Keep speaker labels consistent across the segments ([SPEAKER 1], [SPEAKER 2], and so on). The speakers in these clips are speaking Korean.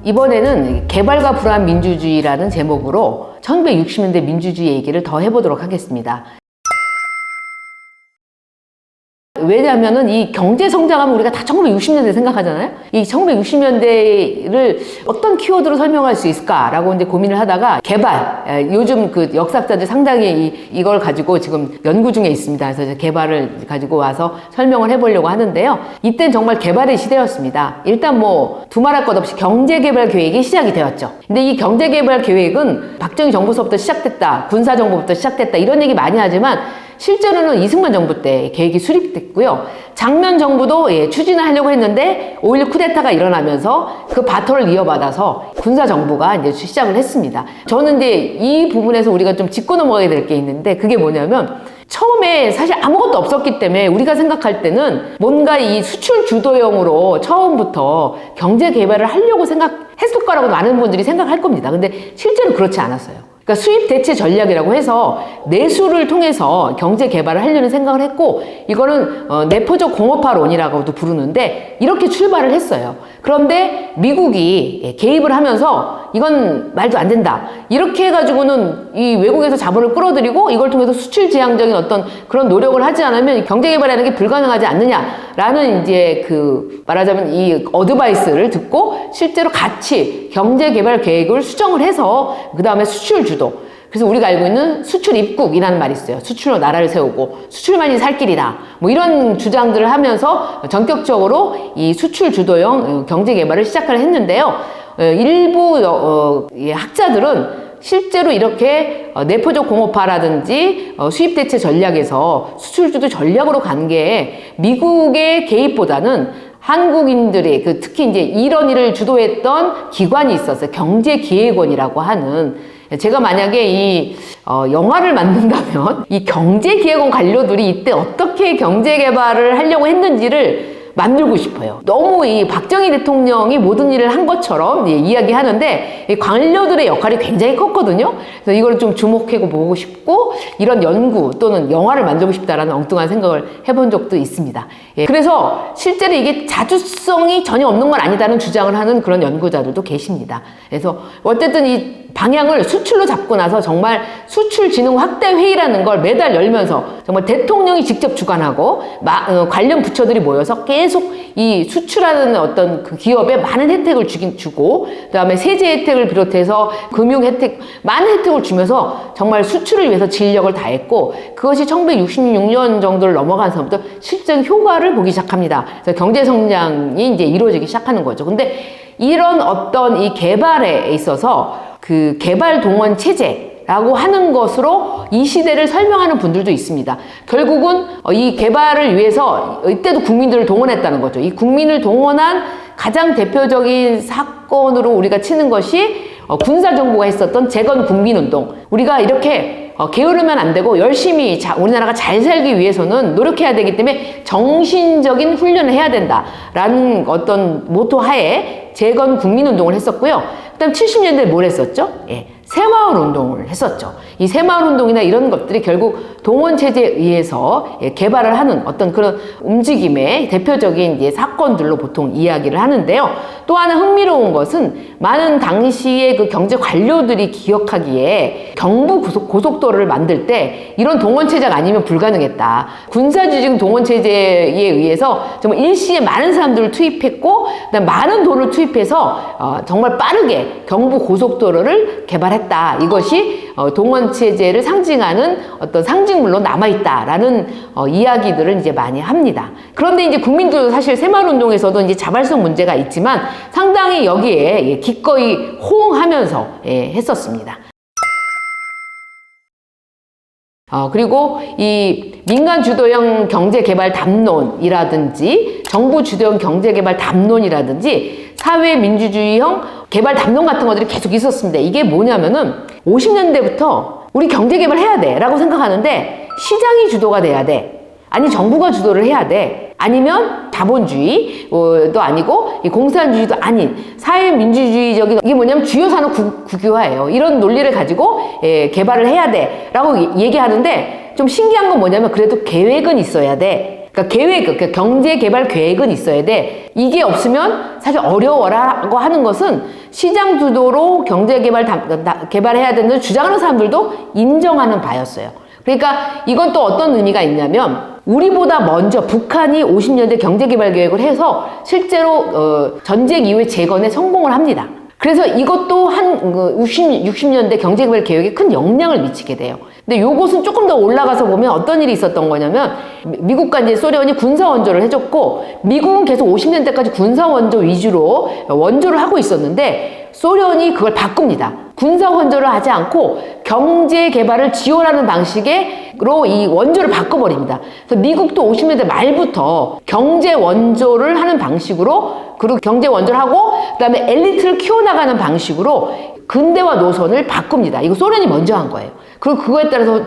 [SPEAKER 1] 이번에는 개발과 불안 민주주의라는 제목으로 1960년대 민주주의 얘기를 더 해보도록 하겠습니다. 왜냐하면은 이 경제 성장하면 우리가 다 1960년대 생각하잖아요. 이 1960년대를 어떤 키워드로 설명할 수 있을까라고 이제 고민을 하다가 개발, 요즘 그 역사학자들 상당히 이걸 가지고 지금 연구 중에 있습니다. 그래서 이제 개발을 가지고 와서 설명을 해보려고 하는데요. 이땐 정말 개발의 시대였습니다. 일단 뭐 두말할 것 없이 경제개발 계획이 시작이 되었죠. 근데 이 경제개발 계획은 박정희 정부서부터 시작됐다, 군사정부부터 시작됐다 이런 얘기 많이 하지만 실제로는 이승만 정부 때 계획이 수립됐고요. 장면 정부도 추진을 하려고 했는데 5.16 쿠데타가 일어나면서 그 바톤을 이어받아서 군사정부가 이제 시작을 했습니다. 저는 이제 이 부분에서 우리가 좀 짚고 넘어가야 될 게 있는데 그게 뭐냐면 처음에 사실 아무것도 없었기 때문에 우리가 생각할 때는 뭔가 이 수출 주도형으로 처음부터 경제 개발을 하려고 생각했을 거라고 많은 분들이 생각할 겁니다. 근데 실제로 그렇지 않았어요. 그러니까 수입 대체 전략이라고 해서 내수를 통해서 경제 개발을 하려는 생각을 했고 이거는 내포적 공업화론이라고도 부르는데 이렇게 출발을 했어요. 그런데 미국이 개입을 하면서 이건 말도 안 된다. 이렇게 해가지고는 이 외국에서 자본을 끌어들이고 이걸 통해서 수출 지향적인 어떤 그런 노력을 하지 않으면 경제 개발하는 게 불가능하지 않느냐라는 이제 그 말하자면 이 어드바이스를 듣고 실제로 같이 경제 개발 계획을 수정을 해서 그 다음에 수출 주도. 그래서 우리가 알고 있는 수출 입국이라는 말이 있어요. 수출로 나라를 세우고 수출만이 살 길이다. 뭐 이런 주장들을 하면서 전격적으로 이 수출 주도형 경제 개발을 시작을 했는데요. 일부 학자들은 실제로 이렇게 내포적 공업화라든지 수입 대체 전략에서 수출 주도 전략으로 간 게 미국의 개입보다는 한국인들이 특히 이제 이런 일을 주도했던 기관이 있었어요. 경제기획원이라고 하는. 제가 만약에 이 영화를 만든다면 이 경제기획원 관료들이 이때 어떻게 경제개발을 하려고 했는지를 만들고 싶어요. 너무 이 박정희 대통령이 모든 일을 한 것처럼 이야기하는데 이 관료들의 역할이 굉장히 컸거든요. 그래서 이걸 좀 주목하고 보고 싶고 이런 연구 또는 영화를 만들고 싶다라는 엉뚱한 생각을 해본 적도 있습니다. 그래서 실제로 이게 자주성이 전혀 없는 건 아니다는 주장을 하는 그런 연구자들도 계십니다. 그래서 어쨌든 이 방향을 수출로 잡고 나서 정말 수출진흥 확대 회의라는 걸 매달 열면서 정말 대통령이 직접 주관하고 관련 부처들이 모여서 계속 이 수출하는 어떤 그 기업에 많은 혜택을 주고 그다음에 세제 혜택을 비롯해서 금융 혜택 많은 혜택을 주면서 정말 수출을 위해서 진력을 다했고 그것이 1966년 정도를 넘어가서부터 실제 효과를 보기 시작합니다. 그래서 경제 성장이 이제 이루어지기 시작하는 거죠. 근데 이런 어떤 이 개발에 있어서 그 개발 동원 체제라고 하는 것으로 이 시대를 설명하는 분들도 있습니다. 결국은 이 개발을 위해서 이때도 국민들을 동원했다는 거죠. 이 국민을 동원한 가장 대표적인 사건으로 우리가 치는 것이 군사정부가 했었던 재건 국민운동. 우리가 이렇게 게으르면 안 되고 열심히 우리나라가 잘 살기 위해서는 노력해야 되기 때문에 정신적인 훈련을 해야 된다라는 어떤 모토 하에 재건 국민운동을 했었고요. 그다음 70년대에 뭘 했었죠? 새마을 운동을 했었죠. 이 새마을 운동이나 이런 것들이 결국 동원체제에 의해서 개발을 하는 어떤 그런 움직임의 대표적인 사건들로 보통 이야기를 하는데요. 또 하나 흥미로운 것은 많은 당시의 그 경제 관료들이 기억하기에 경부 고속도로를 만들 때 이런 동원체제가 아니면 불가능했다. 군사주직 동원체제에 의해서 정말 일시에 많은 사람들을 투입했고 그다음 많은 돈을 투입해서 정말 빠르게 경부 고속도로를 개발했다. 이것이 동원체제를 상징하는 어떤 상징물로 남아있다라는 이야기들을 이제 많이 합니다. 그런데 이제 국민들도 사실 새마을운동에서도 이제 자발성 문제가 있지만 상당히 여기에 기꺼이 호응하면서 했었습니다. 그리고 이 민간 주도형 경제개발 담론이라든지 정부 주도형 경제개발 담론이라든지 사회민주주의형 개발 담론 같은 것들이 계속 있었습니다. 이게 뭐냐면은 50년대부터 우리 경제개발 해야 돼 라고 생각하는데 시장이 주도가 돼야 돼. 아니 정부가 주도를 해야 돼. 아니면 자본주의도 아니고 공산주의도 아닌 사회민주주의적인 이게 뭐냐면 주요 산업 국유화예요. 이런 논리를 가지고 개발을 해야 돼 라고 얘기하는데 좀 신기한 건 뭐냐면 그래도 계획은 있어야 돼. 그러니까 경제 개발 계획은 있어야 돼. 이게 없으면 사실 어려워라고 하는 것은 시장 주도로 개발해야 된다는 주장하는 사람들도 인정하는 바였어요. 그러니까 이건 또 어떤 의미가 있냐면 우리보다 먼저 북한이 50년대 경제개발 계획을 해서 실제로 전쟁 이후에 재건에 성공을 합니다. 그래서 이것도 한 60년대 경제개발 계획에 큰 영향을 미치게 돼요. 근데 요것은 조금 더 올라가서 보면 어떤 일이 있었던 거냐면 미국과 이제 소련이 군사 원조를 해줬고 미국은 계속 50년대까지 군사 원조 위주로 원조를 하고 있었는데 소련이 그걸 바꿉니다. 군사 원조를 하지 않고 경제 개발을 지원하는 방식으로 이 원조를 바꿔버립니다. 그래서 미국도 50년대 말부터 경제 원조를 하는 방식으로 그리고 경제 원조를 하고 그다음에 엘리트를 키워나가는 방식으로 근대화 노선을 바꿉니다. 이거 소련이 먼저 한 거예요. 그리고 그거에 따라서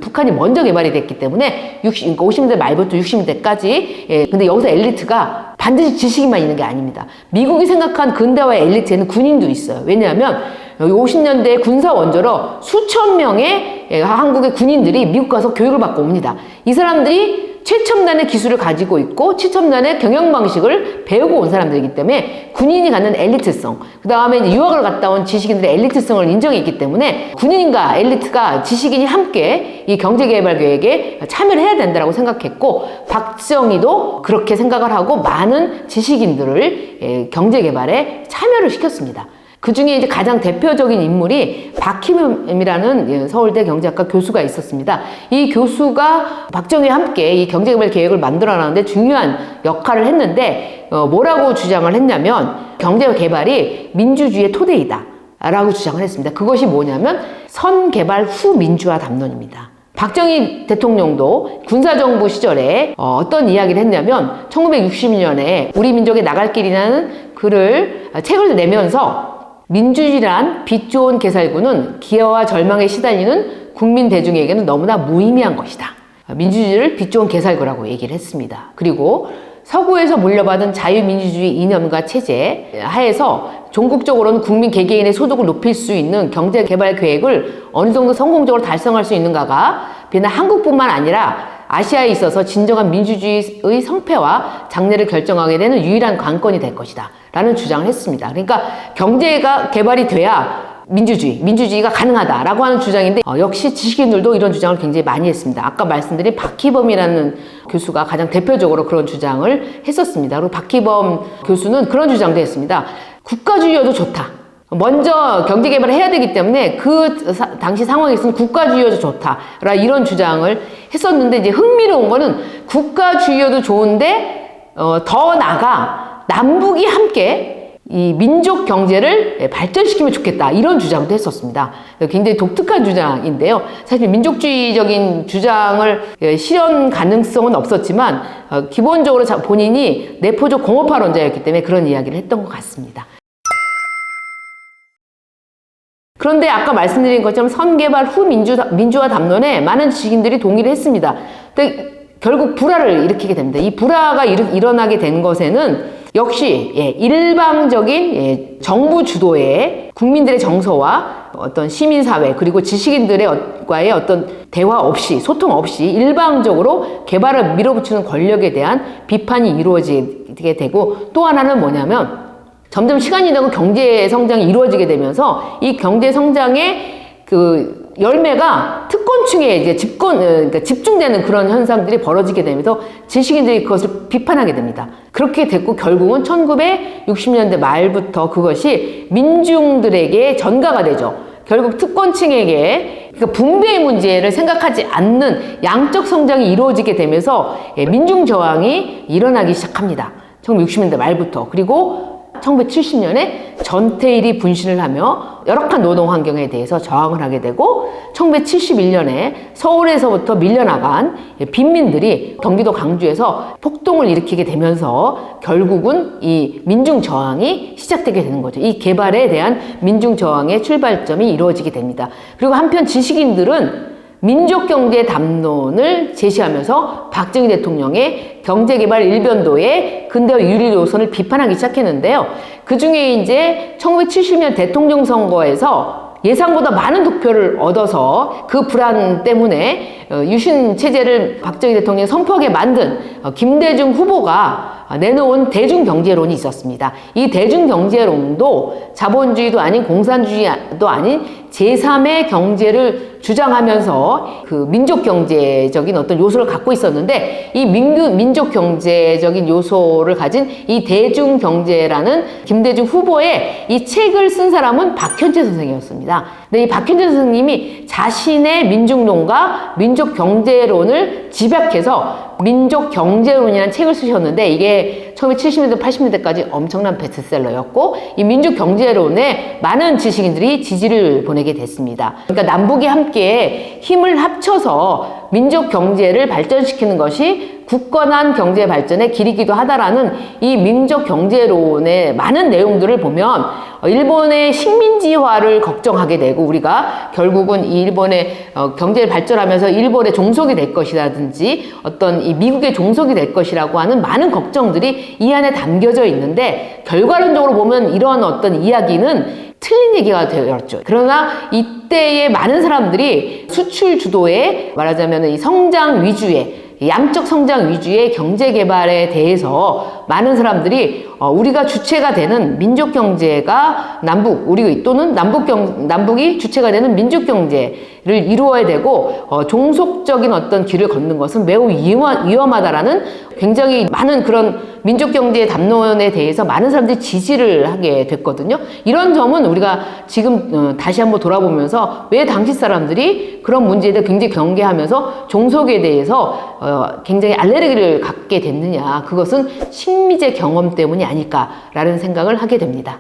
[SPEAKER 1] 북한이 먼저 개발이 됐기 때문에 50년대 말부터 60년대까지 근데 여기서 엘리트가 반드시 지식인만 있는 게 아닙니다. 미국이 생각한 근대화의 엘리트에는 군인도 있어요. 왜냐하면 50년대 군사 원조로 수천 명의 한국의 군인들이 미국 가서 교육을 받고 옵니다. 이 사람들이 최첨단의 기술을 가지고 있고 최첨단의 경영 방식을 배우고 온 사람들이기 때문에 군인이 갖는 엘리트성, 그 다음에 유학을 갔다 온 지식인들의 엘리트성을 인정해 있기 때문에 군인과 엘리트가 지식인이 함께 이 경제개발 계획에 참여를 해야 된다고 생각했고 박정희도 그렇게 생각을 하고 많은 지식인들을 경제개발에 참여를 시켰습니다. 그 중에 이제 가장 대표적인 인물이 박희범이라는 서울대 경제학과 교수가 있었습니다. 이 교수가 박정희와 함께 이 경제개발 계획을 만들어나가는데 중요한 역할을 했는데 뭐라고 주장을 했냐면 경제개발이 민주주의의 토대이다 라고 주장을 했습니다. 그것이 뭐냐면 선개발 후 민주화 담론입니다. 박정희 대통령도 군사정부 시절에 어떤 이야기를 했냐면 1960년에 우리 민족의 나갈 길이라는 책을 내면서 민주주의란 빛 좋은 개살구는 기아와 절망에 시달리는 국민 대중에게는 너무나 무의미한 것이다. 민주주의를 빛 좋은 개살구라고 얘기를 했습니다. 그리고 서구에서 물려받은 자유민주주의 이념과 체제 하에서 종국적으로는 국민 개개인의 소득을 높일 수 있는 경제개발 계획을 어느 정도 성공적으로 달성할 수 있는가가 비단 한국뿐만 아니라 아시아에 있어서 진정한 민주주의의 성패와 장래를 결정하게 되는 유일한 관건이 될 것이다 라는 주장을 했습니다. 그러니까 경제가 개발이 돼야 민주주의가 가능하다라고 하는 주장인데 역시 지식인들도 이런 주장을 굉장히 많이 했습니다. 아까 말씀드린 박희범이라는 교수가 가장 대표적으로 그런 주장을 했었습니다. 그리고 박희범 교수는 그런 주장도 했습니다. 국가주의여도 좋다. 먼저 경제개발을 해야 되기 때문에 그 당시 상황에서는 국가주의여도 좋다. 이런 주장을 했었는데 이제 흥미로운 거는 국가주의여도 좋은데 더 나아가 남북이 함께 이 민족 경제를 발전시키면 좋겠다. 이런 주장도 했었습니다. 굉장히 독특한 주장인데요. 사실 민족주의적인 주장을 실현 가능성은 없었지만 기본적으로 본인이 내포적 공업화론자였기 때문에 그런 이야기를 했던 것 같습니다. 그런데 아까 말씀드린 것처럼 선개발 후 민주화 담론에 많은 지식인들이 동의를 했습니다. 근데 결국 불화를 일으키게 됩니다. 이 불화가 일어나게 된 것에는 역시 일방적인 정부 주도의 국민들의 정서와 어떤 시민사회 그리고 지식인들과의 어떤 대화 없이 소통 없이 일방적으로 개발을 밀어붙이는 권력에 대한 비판이 이루어지게 되고 또 하나는 뭐냐면 점점 시간이 지나고 경제 성장이 이루어지게 되면서 이 경제 성장의 그 열매가 특권층에 이제 그러니까 집중되는 그런 현상들이 벌어지게 되면서 지식인들이 그것을 비판하게 됩니다. 그렇게 됐고 결국은 1960년대 말부터 그것이 민중들에게 전가가 되죠. 결국 특권층에게 그러니까 분배의 문제를 생각하지 않는 양적 성장이 이루어지게 되면서 민중 저항이 일어나기 시작합니다. 1960년대 말부터. 그리고 1970년에 전태일이 분신을 하며 열악한 노동 환경에 대해서 저항을 하게 되고 1971년에 서울에서부터 밀려나간 빈민들이 경기도 광주에서 폭동을 일으키게 되면서 결국은 이 민중 저항이 시작되게 되는 거죠. 이 개발에 대한 민중 저항의 출발점이 이루어지게 됩니다. 그리고 한편 지식인들은 민족경제 담론을 제시하면서 박정희 대통령의 경제개발 일변도의 근대화 유리 노선을 비판하기 시작했는데요. 그 중에 이제 1970년 대통령 선거에서 예상보다 많은 득표를 얻어서 그 불안 때문에 유신 체제를 박정희 대통령이 선포하게 만든 김대중 후보가 내놓은 대중경제론이 있었습니다. 이 대중경제론도 자본주의도 아닌 공산주의도 아닌 제3의 경제를 주장하면서 그 민족경제적인 어떤 요소를 갖고 있었는데, 이 민족경제적인 요소를 가진 이 대중경제라는 김대중 후보의 이 책을 쓴 사람은 박현재 선생이었습니다. 근데 이 박현재 선생님이 자신의 민중론과 민족경제론을 집약해서 민족경제론이라는 책을 쓰셨는데, 이게 1970년대, 80년대까지 엄청난 베스트셀러였고, 이 민족경제론에 많은 지식인들이 지지를 보내게 됐습니다. 그러니까 남북이 함께 힘을 합쳐서 민족경제를 발전시키는 것이 굳건한 경제 발전의 길이기도 하다라는 이 민족경제론의 많은 내용들을 보면 일본의 식민지화를 걱정하게 되고, 우리가 결국은 이 일본의 경제를 발전하면서 일본의 종속이 될 것이라든지 어떤 이 미국의 종속이 될 것이라고 하는 많은 걱정들이 이 안에 담겨져 있는데, 결과론적으로 보면 이런 어떤 이야기는 틀린 얘기가 되었죠. 그러나 이때의 많은 사람들이 수출 주도의, 말하자면 이 성장 위주의, 양적 성장 위주의 경제 개발에 대해서 많은 사람들이 우리가 주체가 되는 민족 경제가 우리 또는 남북이 주체가 되는 민족 경제를 이루어야 되고, 종속적인 어떤 길을 걷는 것은 매우 위험하다라는 굉장히 많은 그런 민족 경제의 담론에 대해서 많은 사람들이 지지를 하게 됐거든요. 이런 점은 우리가 지금 다시 한번 돌아보면서 왜 당시 사람들이 그런 문제에 대해 굉장히 경계하면서 종속에 대해서 굉장히 알레르기를 갖게 됐느냐, 그것은 식민지 경험 때문이 아닐까라는 생각을 하게 됩니다.